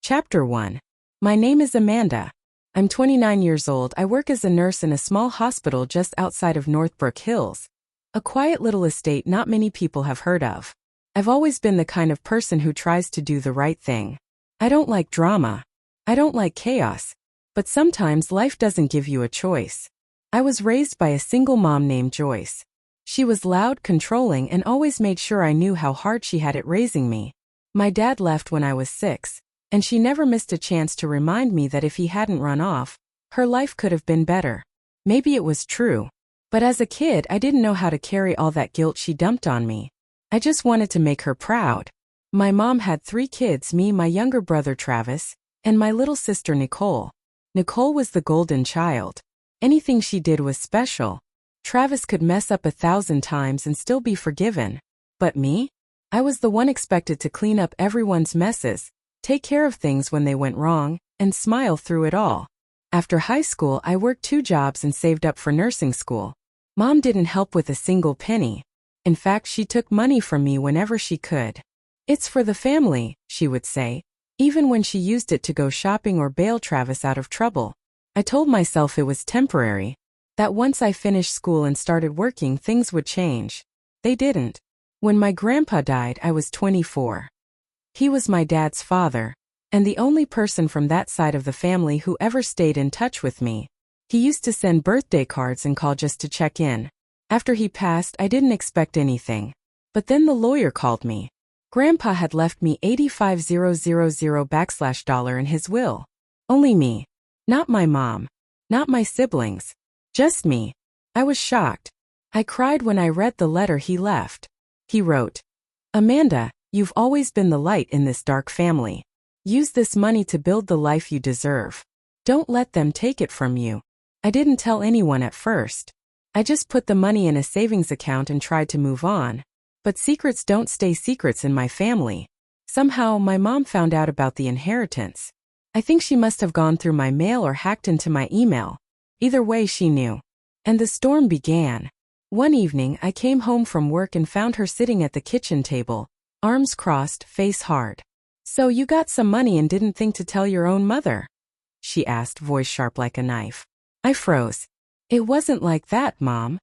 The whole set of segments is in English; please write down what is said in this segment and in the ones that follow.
Chapter 1. My name is Amanda. I'm 29 years old. I work as a nurse in a small hospital just outside of Northbrook Hills, a quiet little estate not many people have heard of. I've always been the kind of person who tries to do the right thing. I don't like drama. I don't like chaos. But sometimes life doesn't give you a choice. I was raised by a single mom named Joyce. She was loud, controlling, and always made sure I knew how hard she had it raising me. My dad left when I was 6, and she never missed a chance to remind me that if he hadn't run off, her life could have been better. Maybe it was true. But as a kid, I didn't know how to carry all that guilt she dumped on me. I just wanted to make her proud. My mom had 3 kids, me, my younger brother Travis, and my little sister Nicole. Nicole was the golden child. Anything she did was special. Travis could mess up 1,000 times and still be forgiven. But me? I was the one expected to clean up everyone's messes, take care of things when they went wrong, and smile through it all. After high school, I worked 2 jobs and saved up for nursing school. Mom didn't help with a single penny. In fact, she took money from me whenever she could. "It's for the family," she would say, even when she used it to go shopping or bail Travis out of trouble. I told myself it was temporary, that once I finished school and started working, things would change. They didn't. When my grandpa died, I was 24. He was my dad's father, and the only person from that side of the family who ever stayed in touch with me. He used to send birthday cards and call just to check in. After he passed, I didn't expect anything. But then the lawyer called me. Grandpa had left me $85,000 in his will. Only me. Not my mom. Not my siblings. Just me. I was shocked. I cried when I read the letter he left. He wrote, "Amanda, you've always been the light in this dark family. Use this money to build the life you deserve. Don't let them take it from you." I didn't tell anyone at first. I just put the money in a savings account and tried to move on. But secrets don't stay secrets in my family. Somehow, my mom found out about the inheritance. I think she must have gone through my mail or hacked into my email. Either way, she knew. And the storm began. One evening, I came home from work and found her sitting at the kitchen table, arms crossed, face hard. "So you got some money and didn't think to tell your own mother?" she asked, voice sharp like a knife. I froze. "It wasn't like that, Mom."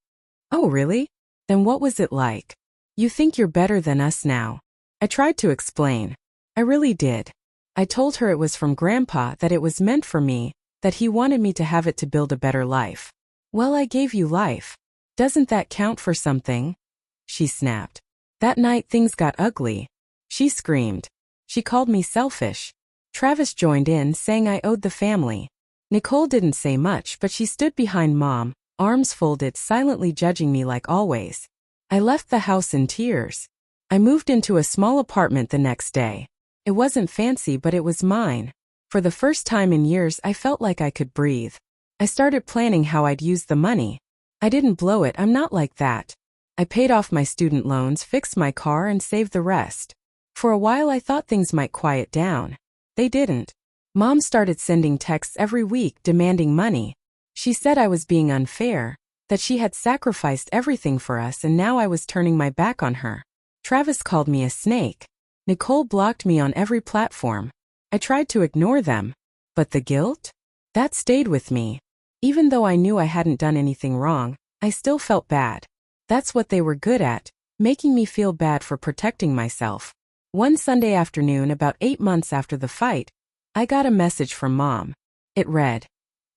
"Oh, really? Then what was it like?" "You think you're better than us now." I tried to explain. I really did. I told her it was from Grandpa, that it was meant for me, that he wanted me to have it to build a better life. "Well, I gave you life. Doesn't that count for something?" she snapped. That night things got ugly. She screamed. She called me selfish. Travis joined in, saying I owed the family. Nicole didn't say much, but she stood behind Mom, arms folded, silently judging me like always. I left the house in tears. I moved into a small apartment the next day. It wasn't fancy, but it was mine. For the first time in years, I felt like I could breathe. I started planning how I'd use the money. I didn't blow it, I'm not like that. I paid off my student loans, fixed my car, and saved the rest. For a while I thought things might quiet down. They didn't. Mom started sending texts every week demanding money. She said I was being unfair, that she had sacrificed everything for us and now I was turning my back on her. Travis called me a snake. Nicole blocked me on every platform. I tried to ignore them. But the guilt? That stayed with me. Even though I knew I hadn't done anything wrong, I still felt bad. That's what they were good at, making me feel bad for protecting myself. One Sunday afternoon, about 8 months after the fight, I got a message from Mom. It read,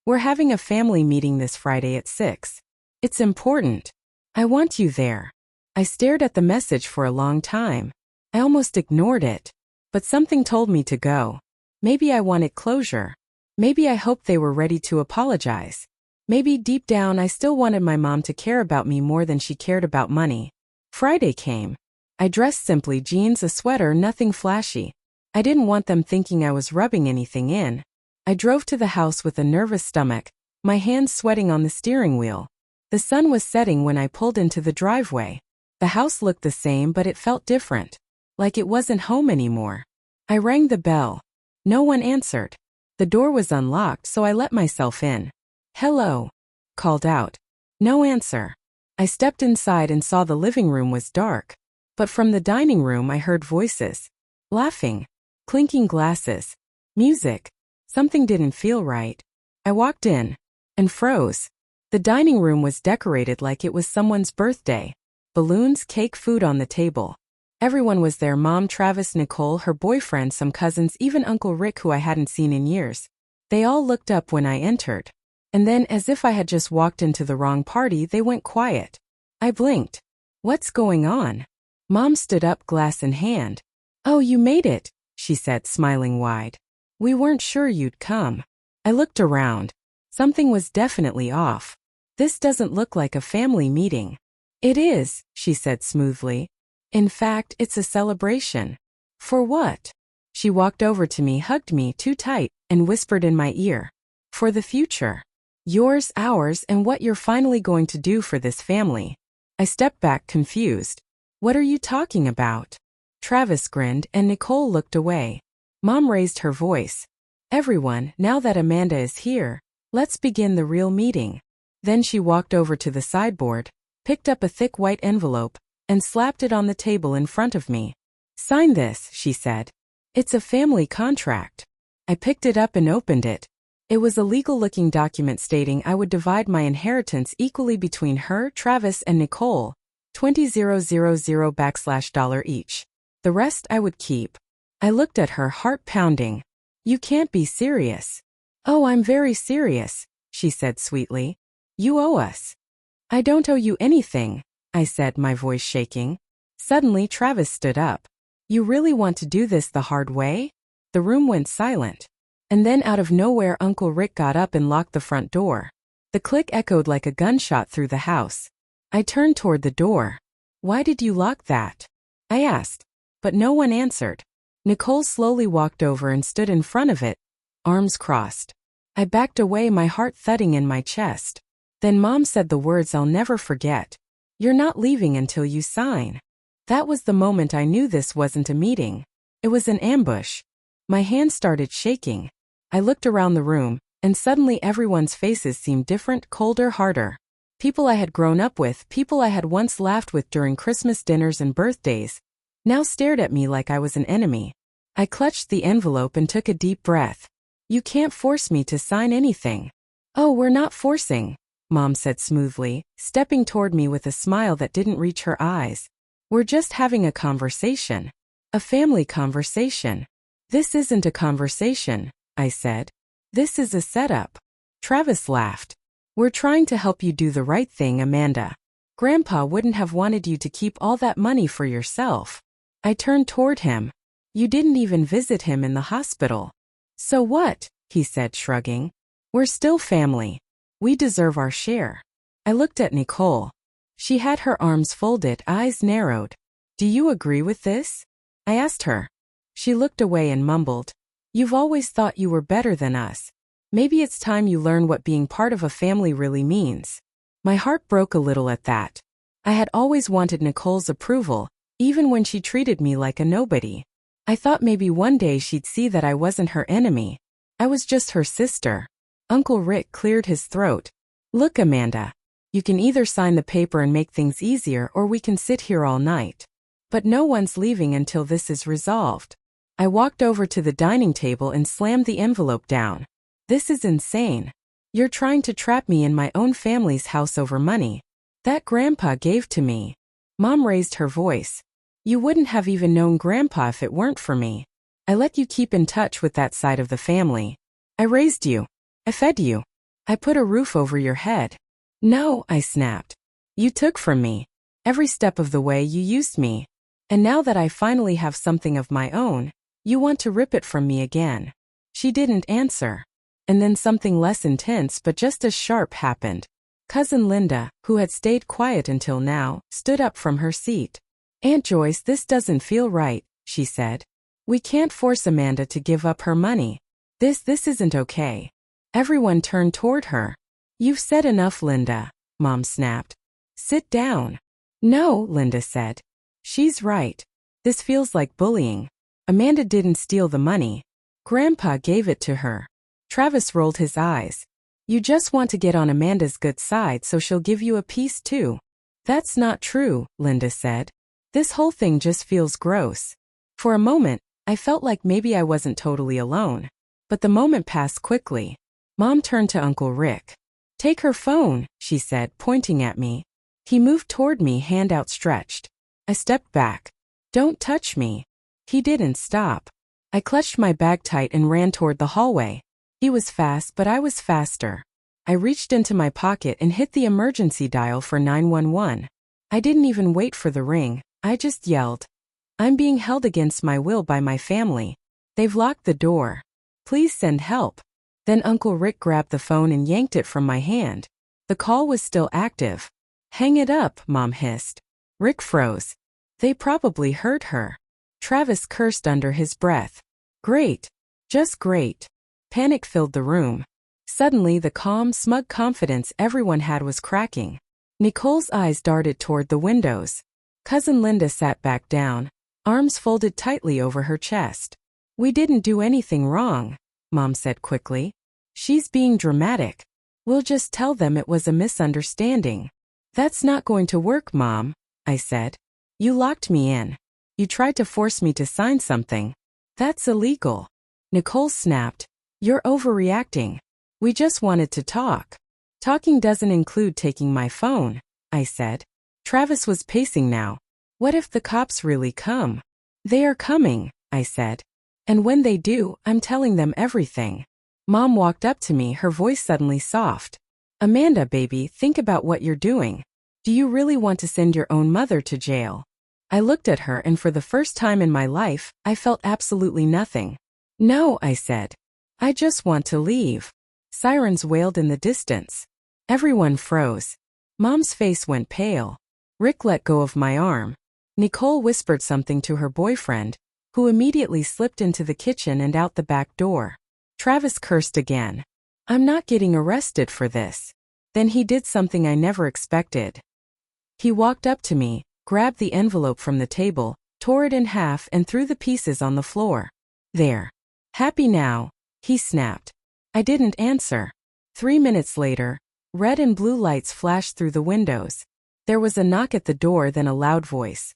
"We're having a family meeting this Friday at 6. It's important. I want you there." I stared at the message for a long time. I almost ignored it. But something told me to go. Maybe I wanted closure. Maybe I hoped they were ready to apologize. Maybe deep down I still wanted my mom to care about me more than she cared about money. Friday came. I dressed simply, jeans, a sweater, nothing flashy. I didn't want them thinking I was rubbing anything in. I drove to the house with a nervous stomach, my hands sweating on the steering wheel. The sun was setting when I pulled into the driveway. The house looked the same, but it felt different. Like it wasn't home anymore. I rang the bell. No one answered. The door was unlocked, so I let myself in. "Hello," called out. No answer. I stepped inside and saw the living room was dark. But from the dining room I heard voices. Laughing. Clinking glasses. Music. Something didn't feel right. I walked in and froze. The dining room was decorated like it was someone's birthday. Balloons, cake, food on the table. Everyone was there: Mom, Travis, Nicole, her boyfriend, some cousins, even Uncle Rick, who I hadn't seen in years. They all looked up when I entered. And then, as if I had just walked into the wrong party, they went quiet. I blinked. What's going on? Mom stood up, glass in hand. Oh, you made it, she said, smiling wide. We weren't sure you'd come. I looked around. Something was definitely off. This doesn't look like a family meeting. It is, she said smoothly. In fact, it's a celebration. For what? She walked over to me, hugged me too tight, and whispered in my ear. For the future. Yours, ours, and what you're finally going to do for this family. I stepped back, confused. What are you talking about? Travis grinned, and Nicole looked away. Mom raised her voice. Everyone, now that Amanda is here, let's begin the real meeting. Then she walked over to the sideboard, picked up a thick white envelope, and slapped it on the table in front of me. Sign this, she said. It's a family contract. I picked it up and opened it. It was a legal-looking document stating I would divide my inheritance equally between her, Travis, and Nicole, $20,000 each. The rest I would keep. I looked at her, heart pounding. You can't be serious. Oh, I'm very serious, she said sweetly. You owe us. I don't owe you anything, I said, my voice shaking. Suddenly Travis stood up. You really want to do this the hard way? The room went silent. And then out of nowhere Uncle Rick got up and locked the front door. The click echoed like a gunshot through the house. I turned toward the door. Why did you lock that? I asked. But no one answered. Nicole slowly walked over and stood in front of it, arms crossed. I backed away, my heart thudding in my chest. Then Mom said the words I'll never forget. You're not leaving until you sign. That was the moment I knew this wasn't a meeting. It was an ambush. My hand started shaking. I looked around the room, and suddenly everyone's faces seemed different, colder, harder. People I had grown up with, people I had once laughed with during Christmas dinners and birthdays, now stared at me like I was an enemy. I clutched the envelope and took a deep breath. You can't force me to sign anything. Oh, we're not forcing, Mom said smoothly, stepping toward me with a smile that didn't reach her eyes. We're just having a conversation. A family conversation. This isn't a conversation, I said. This is a setup. Travis laughed. We're trying to help you do the right thing, Amanda. Grandpa wouldn't have wanted you to keep all that money for yourself. I turned toward him. You didn't even visit him in the hospital. So what? He said, shrugging. We're still family. We deserve our share. I looked at Nicole. She had her arms folded, eyes narrowed. Do you agree with this? I asked her. She looked away and mumbled. You've always thought you were better than us. Maybe it's time you learn what being part of a family really means. My heart broke a little at that. I had always wanted Nicole's approval, even when she treated me like a nobody. I thought maybe one day she'd see that I wasn't her enemy. I was just her sister. Uncle Rick cleared his throat. Look, Amanda. You can either sign the paper and make things easier, or we can sit here all night. But no one's leaving until this is resolved. I walked over to the dining table and slammed the envelope down. This is insane. You're trying to trap me in my own family's house over money that Grandpa gave to me. Mom raised her voice. You wouldn't have even known Grandpa if it weren't for me. I let you keep in touch with that side of the family. I raised you. I fed you. I put a roof over your head. No, I snapped. You took from me. Every step of the way you used me. And now that I finally have something of my own, you want to rip it from me again. She didn't answer. And then something less intense but just as sharp happened. Cousin Linda, who had stayed quiet until now, stood up from her seat. Aunt Joyce, this doesn't feel right, she said. We can't force Amanda to give up her money. This isn't okay. Everyone turned toward her. You've said enough, Linda, Mom snapped. Sit down. No, Linda said. She's right. This feels like bullying. Amanda didn't steal the money. Grandpa gave it to her. Travis rolled his eyes. You just want to get on Amanda's good side so she'll give you a piece too. That's not true, Linda said. This whole thing just feels gross. For a moment, I felt like maybe I wasn't totally alone. But the moment passed quickly. Mom turned to Uncle Rick. "Take her phone," she said, pointing at me. He moved toward me, hand outstretched. I stepped back. "Don't touch me." He didn't stop. I clutched my bag tight and ran toward the hallway. He was fast, but I was faster. I reached into my pocket and hit the emergency dial for 911. I didn't even wait for the ring. I just yelled. "I'm being held against my will by my family. They've locked the door. Please send help." Then Uncle Rick grabbed the phone and yanked it from my hand. The call was still active. "Hang it up," Mom hissed. Rick froze. They probably heard her. Travis cursed under his breath. Great. Just great. Panic filled the room. Suddenly the calm, smug confidence everyone had was cracking. Nicole's eyes darted toward the windows. Cousin Linda sat back down, arms folded tightly over her chest. "We didn't do anything wrong," Mom said quickly. "She's being dramatic. We'll just tell them it was a misunderstanding." "That's not going to work, Mom," I said. "You locked me in. You tried to force me to sign something. That's illegal." Nicole snapped. "You're overreacting. We just wanted to talk." "Talking doesn't include taking my phone," I said. Travis was pacing now. "What if the cops really come?" "They are coming," I said. "And when they do, I'm telling them everything." Mom walked up to me, her voice suddenly soft. "Amanda, baby, think about what you're doing. Do you really want to send your own mother to jail?" I looked at her, and for the first time in my life, I felt absolutely nothing. "No," I said. "I just want to leave." Sirens wailed in the distance. Everyone froze. Mom's face went pale. Rick let go of my arm. Nicole whispered something to her boyfriend, who immediately slipped into the kitchen and out the back door. Travis cursed again. "I'm not getting arrested for this." Then he did something I never expected. He walked up to me, grabbed the envelope from the table, tore it in half and threw the pieces on the floor. "There. Happy now?" he snapped. I didn't answer. 3 minutes later, red and blue lights flashed through the windows. There was a knock at the door, then a loud voice.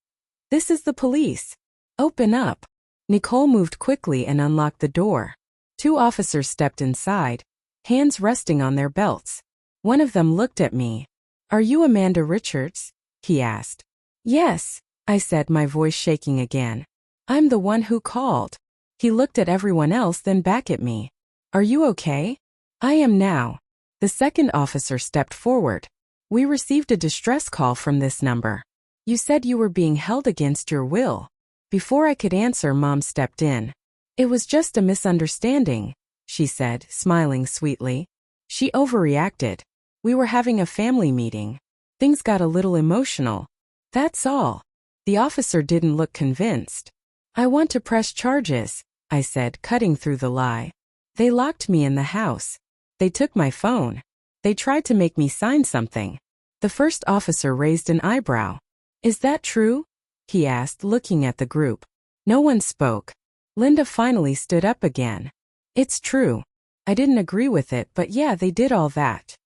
"This is the police. Open up." Nicole moved quickly and unlocked the door. 2 officers stepped inside, hands resting on their belts. One of them looked at me. "Are you Amanda Richards?" he asked. "Yes," I said, my voice shaking again. "I'm the one who called." He looked at everyone else, then back at me. "Are you okay?" "I am now." The second officer stepped forward. "We received a distress call from this number. You said you were being held against your will." Before I could answer, Mom stepped in. "It was just a misunderstanding," she said, smiling sweetly. "She overreacted. We were having a family meeting. Things got a little emotional. That's all." The officer didn't look convinced. "I want to press charges," I said, cutting through the lie. "They locked me in the house. They took my phone. They tried to make me sign something." The first officer raised an eyebrow. "Is that true?" he asked, looking at the group. No one spoke. Linda finally stood up again. "It's true. I didn't agree with it, but yeah, they did all that."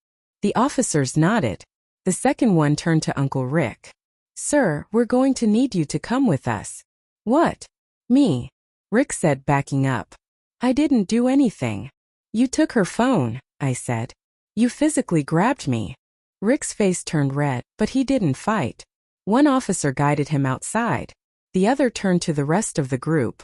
The officers nodded. The second one turned to Uncle Rick. "Sir, we're going to need you to come with us." "What?" "Me," Rick said, backing up. "I didn't do anything." "You took her phone," I said. "You physically grabbed me." Rick's face turned red, but he didn't fight. One officer guided him outside. The other turned to the rest of the group.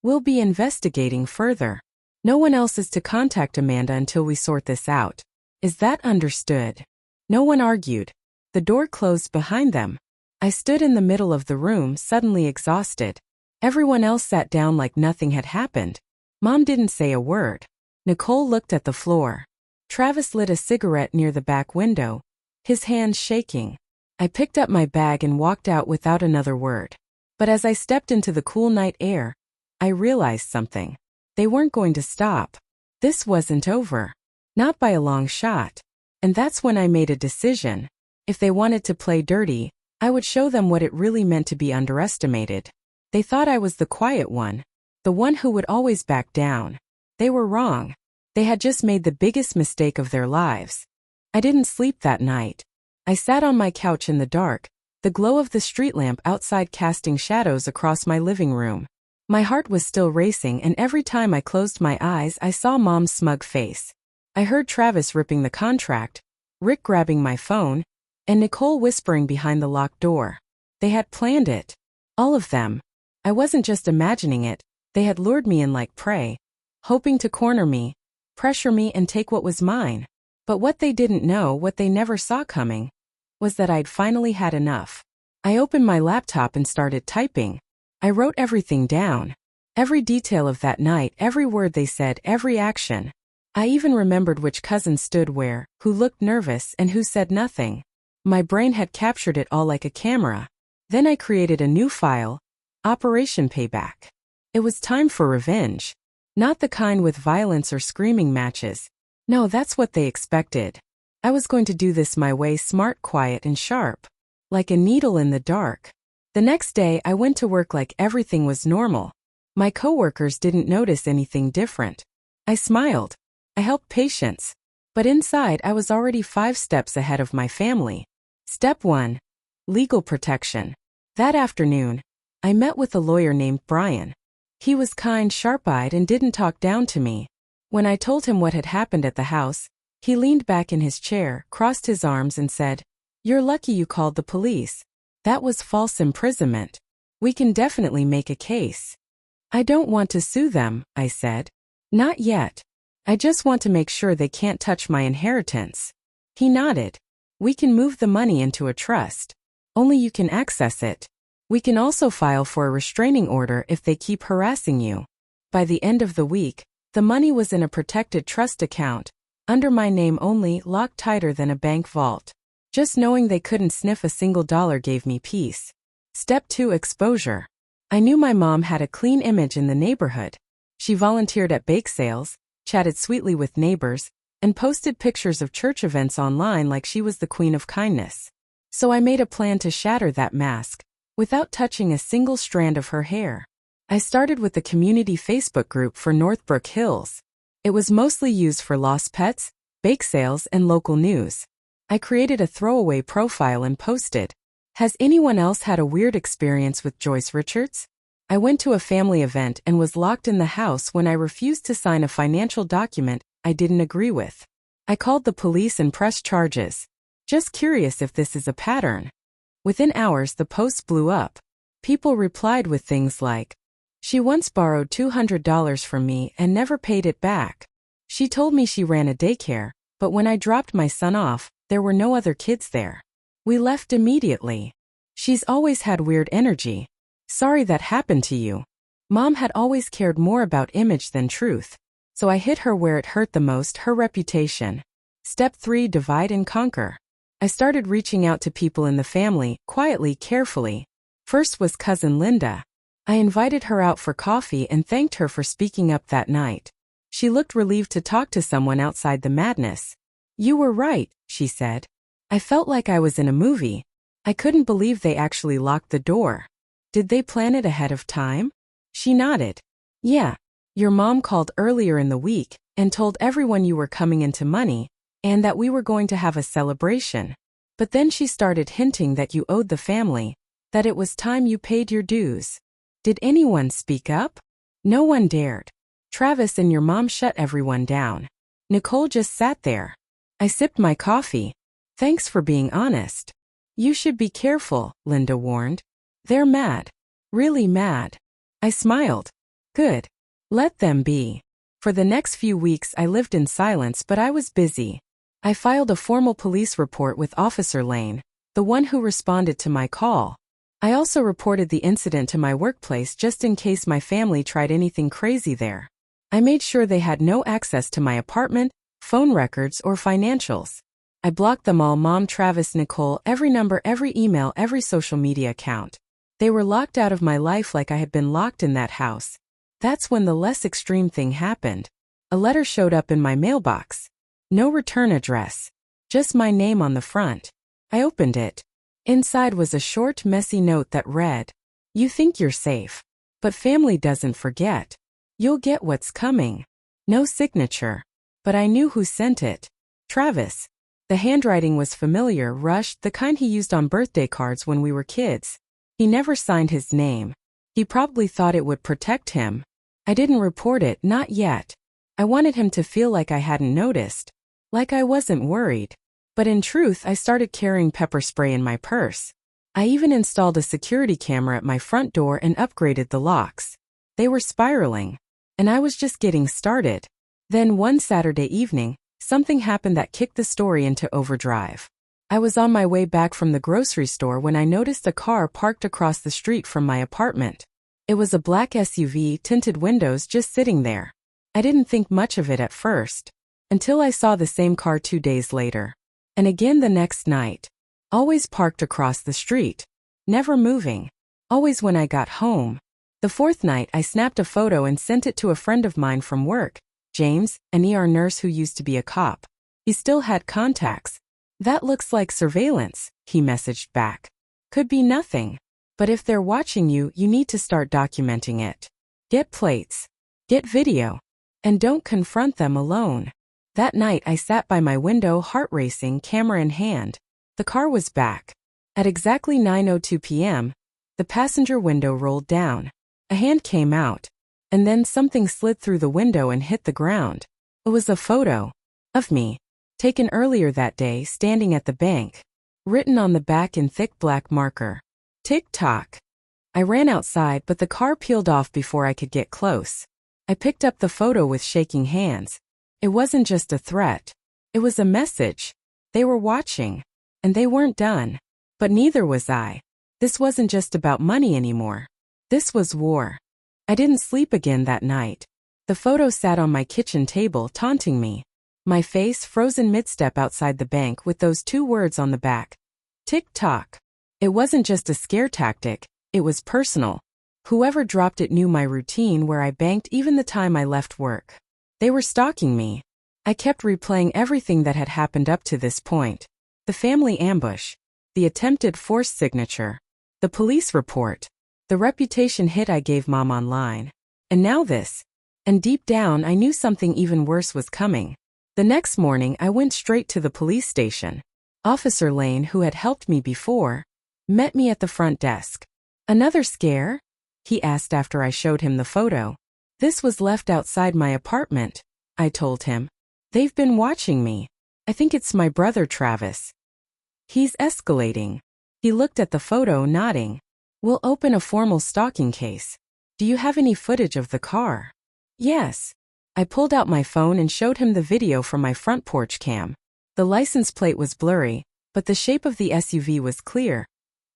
"We'll be investigating further. No one else is to contact Amanda until we sort this out. Is that understood?" No one argued. The door closed behind them. I stood in the middle of the room, suddenly exhausted. Everyone else sat down like nothing had happened. Mom didn't say a word. Nicole looked at the floor. Travis lit a cigarette near the back window, his hands shaking. I picked up my bag and walked out without another word. But as I stepped into the cool night air, I realized something. They weren't going to stop. This wasn't over. Not by a long shot. And that's when I made a decision. If they wanted to play dirty, I would show them what it really meant to be underestimated. They thought I was the quiet one, the one who would always back down. They were wrong. They had just made the biggest mistake of their lives. I didn't sleep that night. I sat on my couch in the dark, the glow of the street lamp outside casting shadows across my living room. My heart was still racing, and every time I closed my eyes I saw Mom's smug face. I heard Travis ripping the contract, Rick grabbing my phone, and Nicole whispering behind the locked door. They had planned it. All of them. I wasn't just imagining it, they had lured me in like prey, hoping to corner me, pressure me, and take what was mine. But what they didn't know, what they never saw coming, was that I'd finally had enough. I opened my laptop and started typing. I wrote everything down. Every detail of that night, every word they said, every action. I even remembered which cousin stood where, who looked nervous, and who said nothing. My brain had captured it all like a camera. Then I created a new file, Operation Payback. It was time for revenge. Not the kind with violence or screaming matches. No, that's what they expected. I was going to do this my way, smart, quiet, and sharp. Like a needle in the dark. The next day I went to work like everything was normal. My coworkers didn't notice anything different. I smiled. I helped patients. But inside I was already 5 steps ahead of my family. Step 1. Legal protection. That afternoon, I met with a lawyer named Brian. He was kind, sharp-eyed, and didn't talk down to me. When I told him what had happened at the house, he leaned back in his chair, crossed his arms, and said, "You're lucky you called the police. That was false imprisonment. We can definitely make a case." "I don't want to sue them," I said. "Not yet. I just want to make sure they can't touch my inheritance." He nodded. "We can move the money into a trust. Only you can access it. We can also file for a restraining order if they keep harassing you." By the end of the week, the money was in a protected trust account, under my name only, locked tighter than a bank vault. Just knowing they couldn't sniff a single dollar gave me peace. Step 2. Exposure. I knew my mom had a clean image in the neighborhood. She volunteered at bake sales, chatted sweetly with neighbors, and posted pictures of church events online like she was the queen of kindness. So I made a plan to shatter that mask, without touching a single strand of her hair. I started with the community Facebook group for Northbrook Hills. It was mostly used for lost pets, bake sales, and local news. I created a throwaway profile and posted, "Has anyone else had a weird experience with Joyce Richards?" I went to a family event and was locked in the house when I refused to sign a financial document I didn't agree with. I called the police and pressed charges. Just curious if this is a pattern. Within hours the post blew up. People replied with things like, "She once borrowed $200 from me and never paid it back. She told me she ran a daycare, but when I dropped my son off, there were no other kids there. We left immediately. She's always had weird energy. Sorry that happened to you." Mom had always cared more about image than truth. So I hit her where it hurt the most, her reputation. Step 3. Divide and conquer. I started reaching out to people in the family, quietly, carefully. First was cousin Linda. I invited her out for coffee and thanked her for speaking up that night. She looked relieved to talk to someone outside the madness. "You were right," she said. I felt like I was in a movie. I couldn't believe they actually locked the door. "Did they plan it ahead of time?" She nodded. "Yeah. Your mom called earlier in the week and told everyone you were coming into money and that we were going to have a celebration. But then she started hinting that you owed the family, that it was time you paid your dues. Did anyone speak up?" "No one dared. Travis and your mom shut everyone down. Nicole just sat there." I sipped my coffee. "Thanks for being honest." "You should be careful," Linda warned. "They're mad. Really mad." I smiled. "Good. Let them be." For the next few weeks I lived in silence, but I was busy. I filed a formal police report with Officer Lane, the one who responded to my call. I also reported the incident to my workplace just in case my family tried anything crazy there. I made sure they had no access to my apartment, phone records, or financials. I blocked them all: Mom, Travis, Nicole, every number, every email, every social media account. They were locked out of my life like I had been locked in that house. That's when the less extreme thing happened. A letter showed up in my mailbox. No return address. Just my name on the front. I opened it. Inside was a short, messy note that read, "You think you're safe. But family doesn't forget. You'll get what's coming." No signature. But I knew who sent it. Travis. The handwriting was familiar, rushed, the kind he used on birthday cards when we were kids. He never signed his name. He probably thought it would protect him. I didn't report it, not yet. I wanted him to feel like I hadn't noticed, like I wasn't worried. But in truth, I started carrying pepper spray in my purse. I even installed a security camera at my front door and upgraded the locks. They were spiraling, and I was just getting started. Then one Saturday evening, something happened that kicked the story into overdrive. I was on my way back from the grocery store when I noticed a car parked across the street from my apartment. It was a black SUV, tinted windows, just sitting there. I didn't think much of it at first, until I saw the same car 2 days later. And again the next night. Always parked across the street. Never moving. Always when I got home. The fourth night I snapped a photo and sent it to a friend of mine from work, James, an ER nurse who used to be a cop. He still had contacts. "That looks like surveillance," he messaged back. "Could be nothing. But if they're watching you, you need to start documenting it. Get plates. Get video. And don't confront them alone." That night I sat by my window, heart racing, camera in hand. The car was back. At exactly 9:02 p.m., the passenger window rolled down. A hand came out. And then something slid through the window and hit the ground. It was a photo of me, taken earlier that day, standing at the bank. Written on the back in thick black marker. Tick-tock. I ran outside, but the car peeled off before I could get close. I picked up the photo with shaking hands. It wasn't just a threat. It was a message. They were watching. And they weren't done. But neither was I. This wasn't just about money anymore. This was war. I didn't sleep again that night. The photo sat on my kitchen table, taunting me. My face frozen mid-step outside the bank with those 2 words on the back. Tick-tock. It wasn't just a scare tactic. It was personal. Whoever dropped it knew my routine, where I banked even the time I left work. They were stalking me. I kept replaying everything that had happened up to this point. The family ambush. The attempted forced signature. The police report. The reputation hit I gave Mom online. And now this. And deep down I knew something even worse was coming. The next morning I went straight to the police station. Officer Lane, who had helped me before, met me at the front desk. "Another scare?" he asked after I showed him the photo. "This was left outside my apartment," I told him. "They've been watching me. I think it's my brother Travis. He's escalating." He looked at the photo, nodding. "We'll open a formal stalking case. Do you have any footage of the car?" "Yes." I pulled out my phone and showed him the video from my front porch cam. The license plate was blurry, but the shape of the SUV was clear.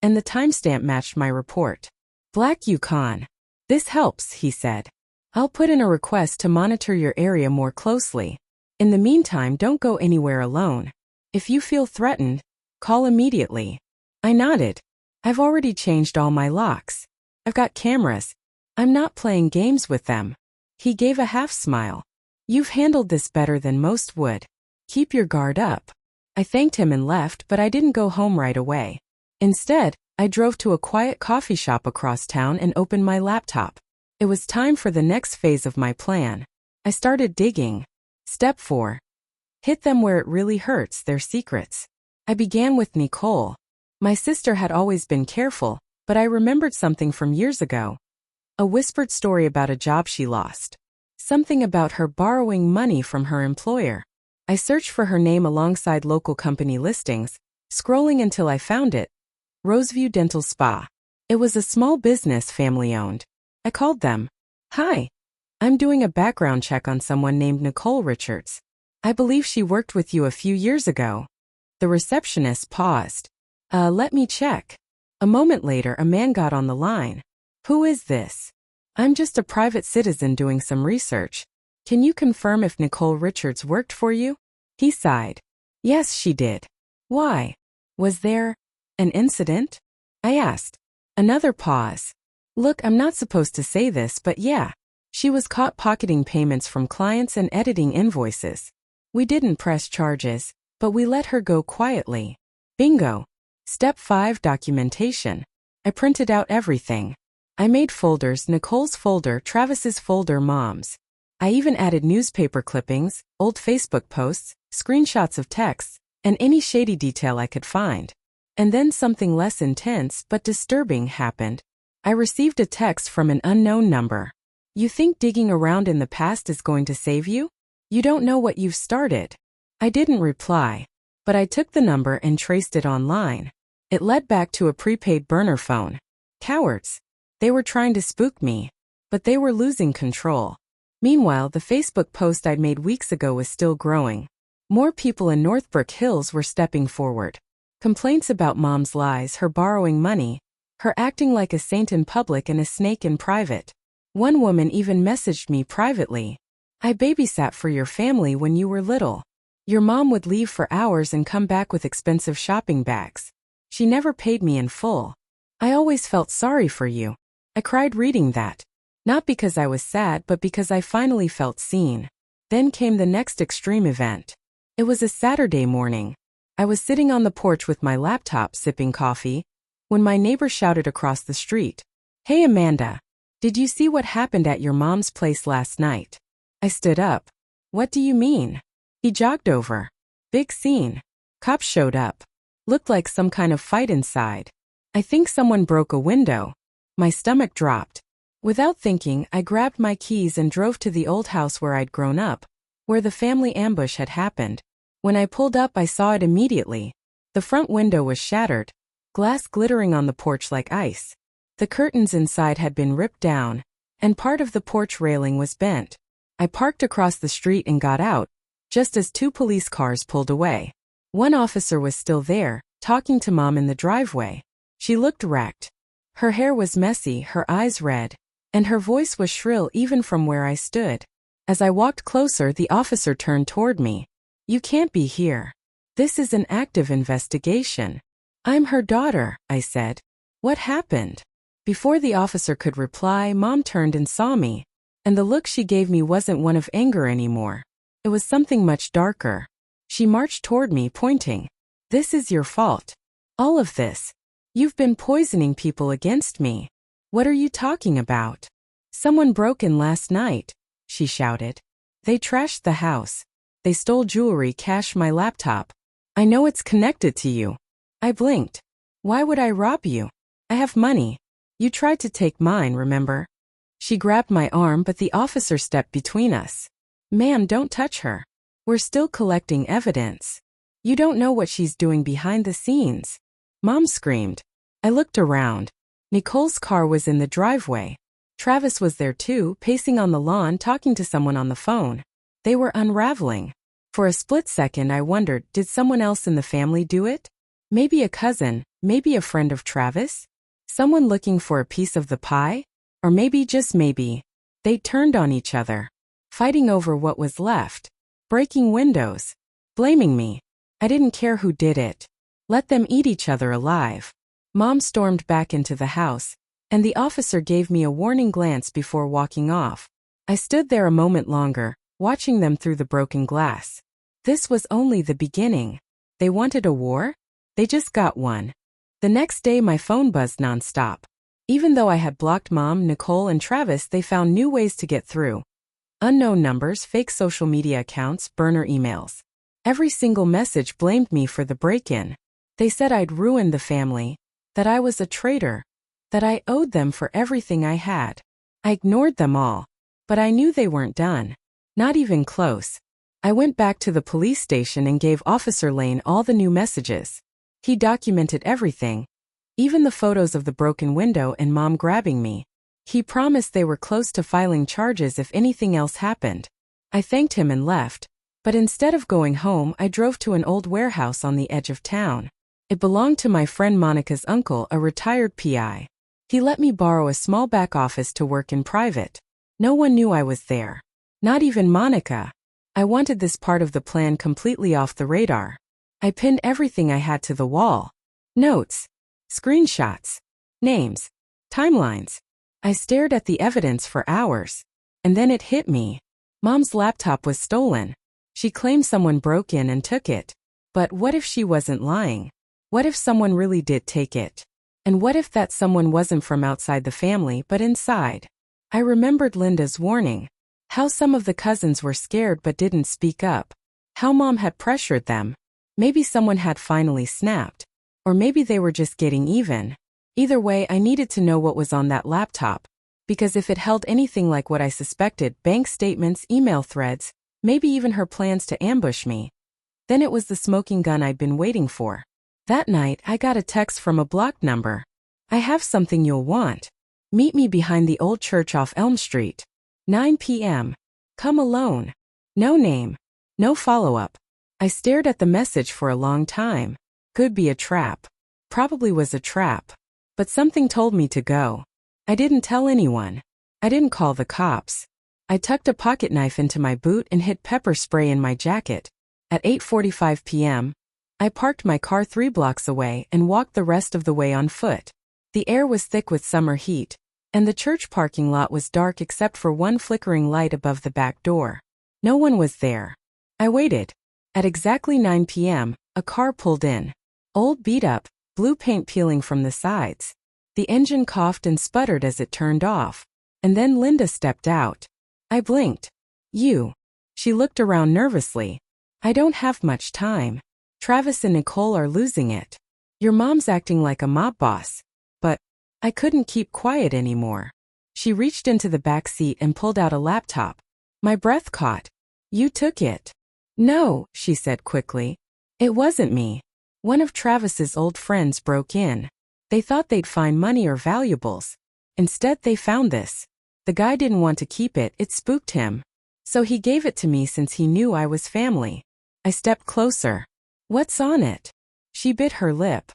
And the timestamp matched my report. "Black Yukon. This helps," he said. "I'll put in a request to monitor your area more closely. In the meantime, don't go anywhere alone. If you feel threatened, call immediately." I nodded. "I've already changed all my locks. I've got cameras. I'm not playing games with them." He gave a half smile. "You've handled this better than most would. Keep your guard up." I thanked him and left, but I didn't go home right away. Instead, I drove to a quiet coffee shop across town and opened my laptop. It was time for the next phase of my plan. I started digging. Step 4. Hit them where it really hurts, their secrets. I began with Nicole. My sister had always been careful, but I remembered something from years ago. A whispered story about a job she lost. Something about her borrowing money from her employer. I searched for her name alongside local company listings, scrolling until I found it. Roseview Dental Spa. It was a small business, family-owned. I called them. "Hi. I'm doing a background check on someone named Nicole Richards. I believe she worked with you a few years ago." The receptionist paused. Let me check." A moment later, a man got on the line. "Who is this?" "I'm just a private citizen doing some research. Can you confirm if Nicole Richards worked for you?" He sighed. "Yes, she did." "Why? Was there an incident?" I asked. Another pause. "Look, I'm not supposed to say this, but yeah. She was caught pocketing payments from clients and editing invoices. We didn't press charges, but we let her go quietly." Bingo. Step 5. Documentation. I printed out everything. I made folders: Nicole's folder, Travis's folder, Mom's. I even added newspaper clippings, old Facebook posts, screenshots of texts, and any shady detail I could find. And then something less intense but disturbing happened. I received a text from an unknown number. You think digging around in the past is going to save you? You don't know what you've started. I didn't reply, but I took the number and traced it online. It led back to a prepaid burner phone. Cowards. They were trying to spook me, but they were losing control. Meanwhile, the Facebook post I'd made weeks ago was still growing. More people in Northbrook Hills were stepping forward. Complaints about Mom's lies, her borrowing money, her acting like a saint in public and a snake in private. One woman even messaged me privately. I babysat for your family when you were little. Your mom would leave for hours and come back with expensive shopping bags. She never paid me in full. I always felt sorry for you. I cried reading that. Not because I was sad, but because I finally felt seen. Then came the next extreme event. It was a Saturday morning. I was sitting on the porch with my laptop sipping coffee when my neighbor shouted across the street, "Hey Amanda, did you see what happened at your mom's place last night?" I stood up. "What do you mean?" He jogged over. "Big scene. Cops showed up. Looked like some kind of fight inside. I think someone broke a window." My stomach dropped. Without thinking, I grabbed my keys and drove to the old house where I'd grown up, where the family ambush had happened. When I pulled up, I saw it immediately. The front window was shattered, glass glittering on the porch like ice. The curtains inside had been ripped down, and part of the porch railing was bent. I parked across the street and got out, just as 2 police cars pulled away. One officer was still there, talking to Mom in the driveway. She looked wrecked. Her hair was messy, her eyes red, and her voice was shrill even from where I stood. As I walked closer, the officer turned toward me. "You can't be here. This is an active investigation." "I'm her daughter," I said. "What happened?" Before the officer could reply, Mom turned and saw me, and the look she gave me wasn't one of anger anymore. It was something much darker. She marched toward me, pointing. "This is your fault. All of this. You've been poisoning people against me." "What are you talking about?" "Someone broke in last night," she shouted. "They trashed the house. They stole jewelry, cash, my laptop. I know it's connected to you." I blinked. "Why would I rob you? I have money. You tried to take mine, remember?" She grabbed my arm, but the officer stepped between us. "Ma'am, don't touch her. We're still collecting evidence. You don't know what she's doing behind the scenes." Mom screamed. I looked around. Nicole's car was in the driveway. Travis was there too, pacing on the lawn, talking to someone on the phone. They were unraveling. For a split second I wondered, did someone else in the family do it? Maybe a cousin, maybe a friend of Travis? Someone looking for a piece of the pie? Or maybe, just maybe, they turned on each other, fighting over what was left, breaking windows, blaming me. I didn't care who did it. Let them eat each other alive. Mom stormed back into the house, and the officer gave me a warning glance before walking off. I stood there a moment longer, watching them through the broken glass. This was only the beginning. They wanted a war? They just got one. The next day my phone buzzed nonstop. Even though I had blocked Mom, Nicole, and Travis, they found new ways to get through. Unknown numbers, fake social media accounts, burner emails. Every single message blamed me for the break-in. They said I'd ruined the family, that I was a traitor, that I owed them for everything I had. I ignored them all, but I knew they weren't done. Not even close. I went back to the police station and gave Officer Lane all the new messages. He documented everything, even the photos of the broken window and Mom grabbing me. He promised they were close to filing charges if anything else happened. I thanked him and left, but instead of going home, I drove to an old warehouse on the edge of town. It belonged to my friend Monica's uncle, a retired PI. He let me borrow a small back office to work in private. No one knew I was there. Not even Monica. I wanted this part of the plan completely off the radar. I pinned everything I had to the wall. Notes, screenshots, names, timelines. I stared at the evidence for hours. And then it hit me. Mom's laptop was stolen. She claimed someone broke in and took it. But what if she wasn't lying? What if someone really did take it? And what if that someone wasn't from outside the family but inside? I remembered Linda's warning. How some of the cousins were scared but didn't speak up. How Mom had pressured them. Maybe someone had finally snapped. Or maybe they were just getting even. Either way, I needed to know what was on that laptop, because if it held anything like what I suspected, bank statements, email threads, maybe even her plans to ambush me, then it was the smoking gun I'd been waiting for. That night, I got a text from a blocked number. "I have something you'll want. Meet me behind the old church off Elm Street. 9 p.m. Come alone." No name. No follow-up. I stared at the message for a long time. Could be a trap. Probably was a trap. But something told me to go. I didn't tell anyone. I didn't call the cops. I tucked a pocket knife into my boot and hid pepper spray in my jacket. At 8:45 p.m., I parked my car 3 blocks away and walked the rest of the way on foot. The air was thick with summer heat, and the church parking lot was dark except for one flickering light above the back door. No one was there. I waited. At exactly 9 p.m., a car pulled in. Old beat up, blue paint peeling from the sides. The engine coughed and sputtered as it turned off. And then Linda stepped out. I blinked. "You." She looked around nervously. "I don't have much time. Travis and Nicole are losing it. Your mom's acting like a mob boss." But I couldn't keep quiet anymore. She reached into the back seat and pulled out a laptop. My breath caught. "You took it." "No," she said quickly. "It wasn't me. One of Travis's old friends broke in. They thought they'd find money or valuables. Instead, they found this. The guy didn't want to keep it, it spooked him. So he gave it to me since he knew I was family." I stepped closer. "What's on it?" She bit her lip.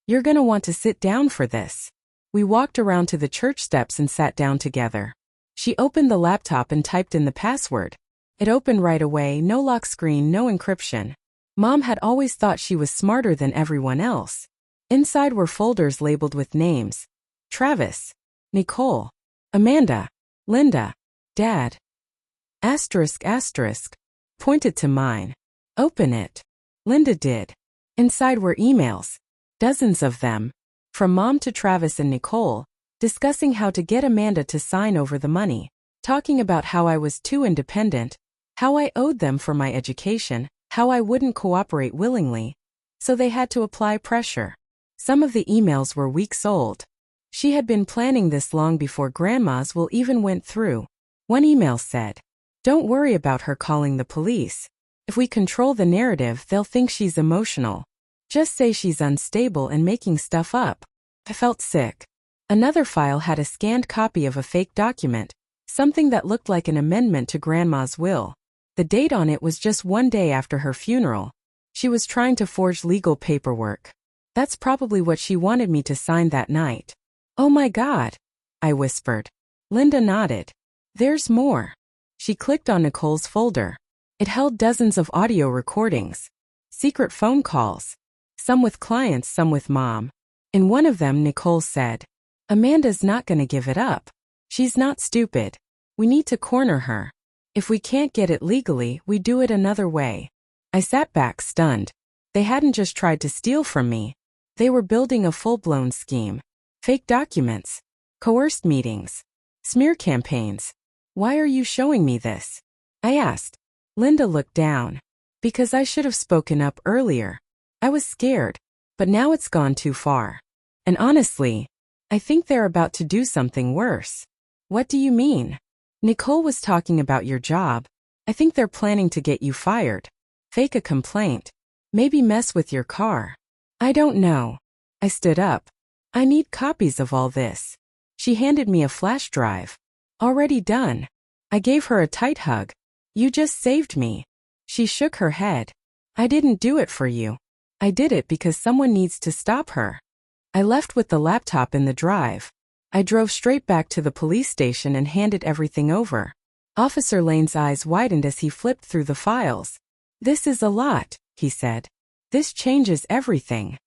"You're gonna want to sit down for this." We walked around to the church steps and sat down together. She opened the laptop and typed in the password. It opened right away, no lock screen, no encryption. Mom had always thought she was smarter than everyone else. Inside were folders labeled with names. Travis, Nicole, Amanda, Linda, Dad. Asterisk asterisk. Pointed to mine. "Open it." Linda did. Inside were emails. Dozens of them. From Mom to Travis and Nicole, discussing how to get Amanda to sign over the money. Talking about how I was too independent, how I owed them for my education, how I wouldn't cooperate willingly. So they had to apply pressure. Some of the emails were weeks old. She had been planning this long before Grandma's will even went through. One email said, "Don't worry about her calling the police. If we control the narrative, they'll think she's emotional. Just say she's unstable and making stuff up." I felt sick. Another file had a scanned copy of a fake document, something that looked like an amendment to Grandma's will. The date on it was just one day after her funeral. She was trying to forge legal paperwork. That's probably what she wanted me to sign that night. "Oh my God," I whispered. Linda nodded. "There's more." She clicked on Nicole's folder. It held dozens of audio recordings. Secret phone calls. Some with clients, some with Mom. In one of them, Nicole said, "Amanda's not gonna give it up. She's not stupid. We need to corner her. If we can't get it legally, we do it another way." I sat back stunned. They hadn't just tried to steal from me. They were building a full-blown scheme. Fake documents. Coerced meetings. Smear campaigns. "Why are you showing me this?" I asked. Linda looked down. "Because I should have spoken up earlier. I was scared, but now it's gone too far. And honestly, I think they're about to do something worse." "What do you mean?" "Nicole was talking about your job. I think they're planning to get you fired. Fake a complaint. Maybe mess with your car. I don't know." I stood up. "I need copies of all this." She handed me a flash drive. "Already done." I gave her a tight hug. "You just saved me." She shook her head. "I didn't do it for you. I did it because someone needs to stop her." I left with the laptop in the drive. I drove straight back to the police station and handed everything over. Officer Lane's eyes widened as he flipped through the files. "This is a lot," he said. "This changes everything.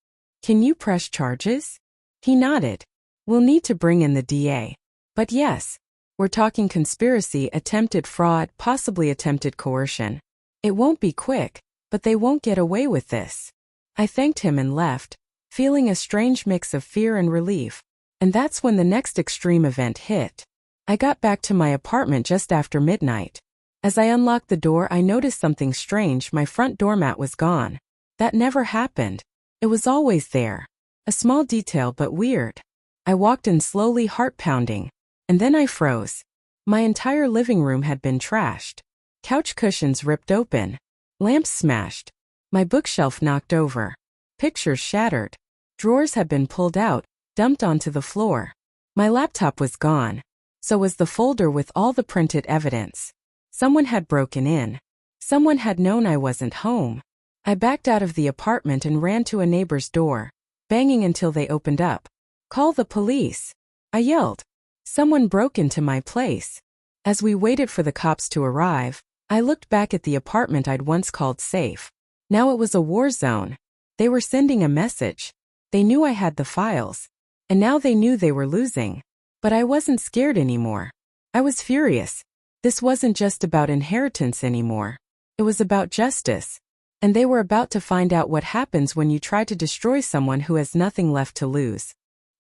Can you press charges?" He nodded. "We'll need to bring in the DA. But yes, we're talking conspiracy, attempted fraud, possibly attempted coercion. It won't be quick, but they won't get away with this." I thanked him and left, feeling a strange mix of fear and relief. And that's when the next extreme event hit. I got back to my apartment just after midnight. As I unlocked the door, I noticed something strange. My front doormat was gone. That never happened. It was always there. A small detail, but weird. I walked in slowly, heart pounding. And then I froze. My entire living room had been trashed. Couch cushions ripped open. Lamps smashed. My bookshelf knocked over. Pictures shattered. Drawers had been pulled out, dumped onto the floor. My laptop was gone. So was the folder with all the printed evidence. Someone had broken in. Someone had known I wasn't home. I backed out of the apartment and ran to a neighbor's door, banging until they opened up. "Call the police," I yelled. Someone broke into my place. As we waited for the cops to arrive, I looked back at the apartment I'd once called safe. Now it was a war zone. They were sending a message. They knew I had the files. And now they knew they were losing. But I wasn't scared anymore. I was furious. This wasn't just about inheritance anymore. It was about justice. And they were about to find out what happens when you try to destroy someone who has nothing left to lose.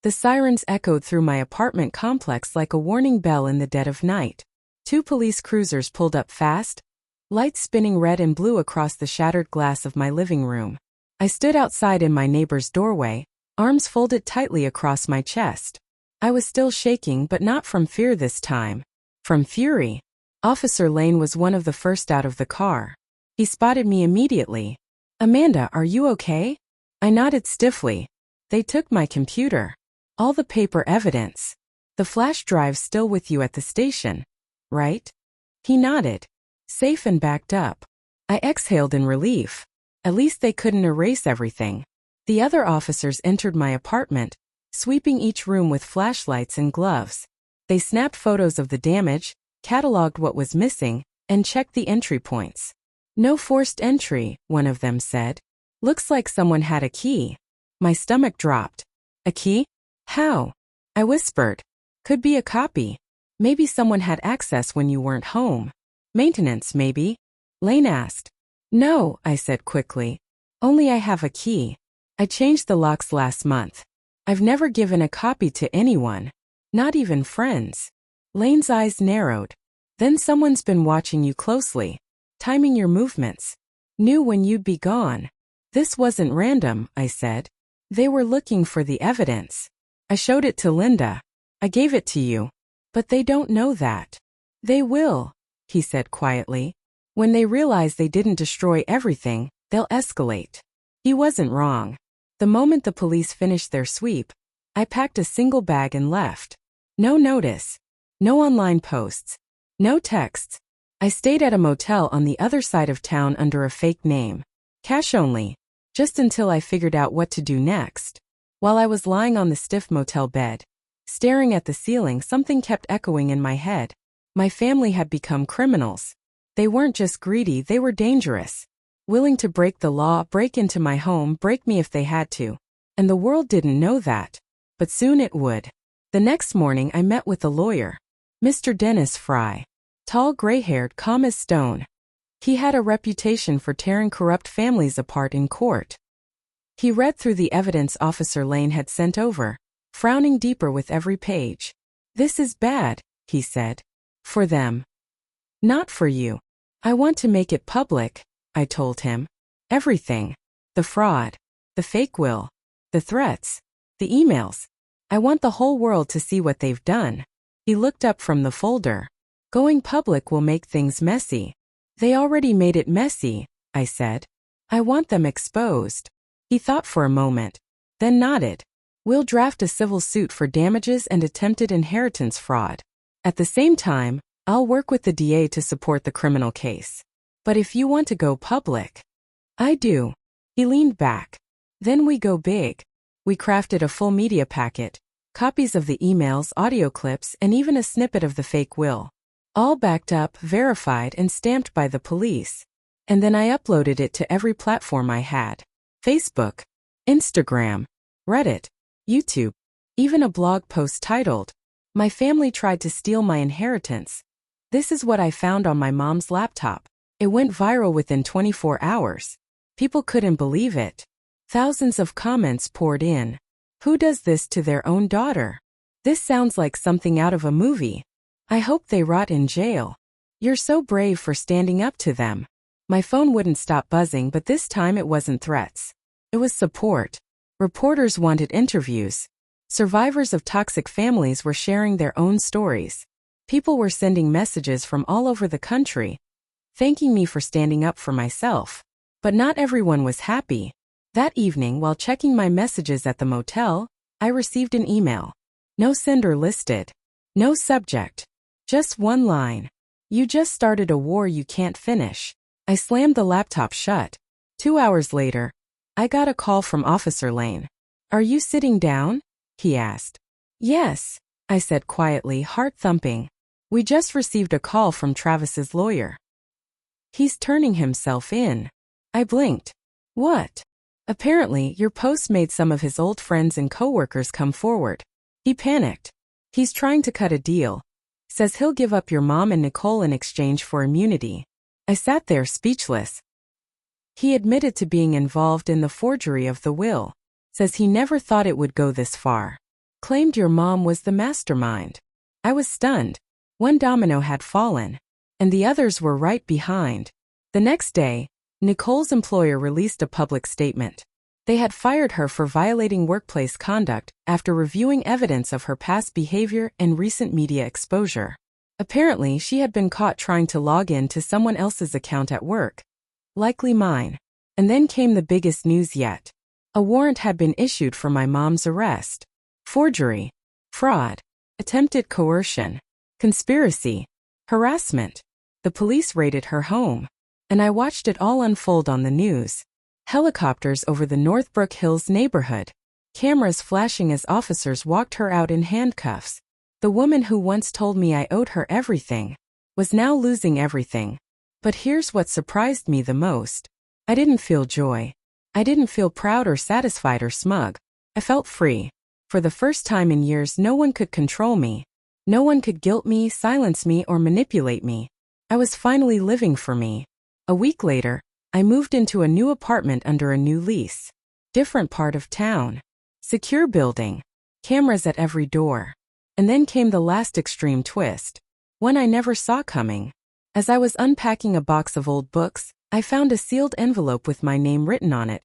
The sirens echoed through my apartment complex like a warning bell in the dead of night. 2 police cruisers pulled up fast, lights spinning red and blue across the shattered glass of my living room. I stood outside in my neighbor's doorway, arms folded tightly across my chest. I was still shaking, but not from fear this time. From fury. Officer Lane was one of the first out of the car. He spotted me immediately. "Amanda, are you okay?" I nodded stiffly. "They took my computer. All the paper evidence. The flash drive's still with you at the station, right?" He nodded. Safe and backed up. I exhaled in relief. At least they couldn't erase everything. The other officers entered my apartment, sweeping each room with flashlights and gloves. They snapped photos of the damage, cataloged what was missing, and checked the entry points. "No forced entry," one of them said. "Looks like someone had a key." My stomach dropped. "A key? How?" I whispered. "Could be a copy. Maybe someone had access when you weren't home. Maintenance, maybe?" Lane asked. "No," I said quickly. "Only I have a key. I changed the locks last month. I've never given a copy to anyone. Not even friends." Lane's eyes narrowed. "Then someone's been watching you closely, timing your movements. Knew when you'd be gone." "This wasn't random," I said. "They were looking for the evidence. I showed it to Linda. I gave it to you. But they don't know that." "They will," he said quietly. "When they realize they didn't destroy everything, they'll escalate." He wasn't wrong. The moment the police finished their sweep, I packed a single bag and left. No notice. No online posts. No texts. I stayed at a motel on the other side of town under a fake name. Cash only. Just until I figured out what to do next. While I was lying on the stiff motel bed, staring at the ceiling, something kept echoing in my head. My family had become criminals. They weren't just greedy, they were dangerous. Willing to break the law, break into my home, break me if they had to. And the world didn't know that. But soon it would. The next morning I met with a lawyer. Mr. Dennis Fry. Tall, gray-haired, calm as stone. He had a reputation for tearing corrupt families apart in court. He read through the evidence Officer Lane had sent over, frowning deeper with every page. "This is bad," he said. "For them. Not for you. I want to make it public," I told him. "Everything. The fraud. The fake will. The threats. The emails. I want the whole world to see what they've done." He looked up from the folder. "Going public will make things messy." "They already made it messy," I said. "I want them exposed." He thought for a moment, then nodded. "We'll draft a civil suit for damages and attempted inheritance fraud. At the same time, I'll work with the DA to support the criminal case. But if you want to go public..." "I do." He leaned back. "Then we go big." We crafted a full media packet, copies of the emails, audio clips, and even a snippet of the fake will. All backed up, verified, and stamped by the police. And then I uploaded it to every platform I had. Facebook, Instagram, Reddit, YouTube, even a blog post titled, "My Family Tried to Steal My Inheritance. This is what I found on my mom's laptop." It went viral within 24 hours. People couldn't believe it. Thousands of comments poured in. "Who does this to their own daughter? This sounds like something out of a movie. I hope they rot in jail. You're so brave for standing up to them." My phone wouldn't stop buzzing, but this time it wasn't threats. It was support. Reporters wanted interviews. Survivors of toxic families were sharing their own stories. People were sending messages from all over the country, thanking me for standing up for myself. But not everyone was happy. That evening, while checking my messages at the motel, I received an email. No sender listed. No subject. Just one line. You just started a war you can't finish. I slammed the laptop shut. 2 hours later, I got a call from Officer Lane. Are you sitting down? He asked. Yes, I said quietly, heart thumping. We just received a call from Travis's lawyer. He's turning himself in. I blinked. What? Apparently, your post made some of his old friends and coworkers come forward. He panicked. He's trying to cut a deal. Says he'll give up your mom and Nicole in exchange for immunity. I sat there speechless. He admitted to being involved in the forgery of the will. Says he never thought it would go this far. Claimed your mom was the mastermind. I was stunned. One domino had fallen, and the others were right behind. The next day, Nicole's employer released a public statement. They had fired her for violating workplace conduct after reviewing evidence of her past behavior and recent media exposure. Apparently, she had been caught trying to log in to someone else's account at work, likely mine. And then came the biggest news yet. A warrant had been issued for my mom's arrest. Forgery, fraud, attempted coercion, conspiracy, harassment. The police raided her home, and I watched it all unfold on the news. Helicopters over the Northbrook Hills neighborhood, cameras flashing as officers walked her out in handcuffs. The woman who once told me I owed her everything was now losing everything. But here's what surprised me the most. I didn't feel joy. I didn't feel proud or satisfied or smug. I felt free. For the first time in years, no one could control me. No one could guilt me, silence me, or manipulate me. I was finally living for me. A week later, I moved into a new apartment under a new lease. Different part of town. Secure building. Cameras at every door. And then came the last extreme twist. One I never saw coming. As I was unpacking a box of old books, I found a sealed envelope with my name written on it.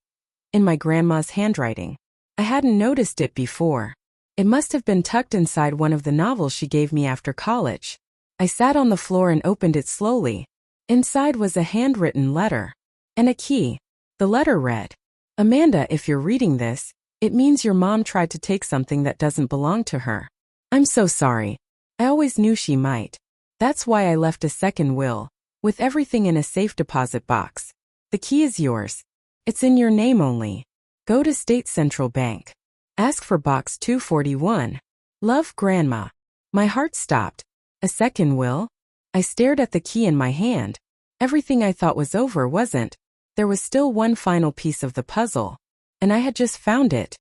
In my grandma's handwriting. I hadn't noticed it before. It must have been tucked inside one of the novels she gave me after college. I sat on the floor and opened it slowly. Inside was a handwritten letter. And a key. The letter read, Amanda, if you're reading this, it means your mom tried to take something that doesn't belong to her. I'm so sorry. I always knew she might. That's why I left a second will, with everything in a safe deposit box. The key is yours. It's in your name only. Go to State Central Bank. Ask for box 241. Love, Grandma. My heart stopped. A second will? I stared at the key in my hand. Everything I thought was over wasn't. There was still one final piece of the puzzle. And I had just found it.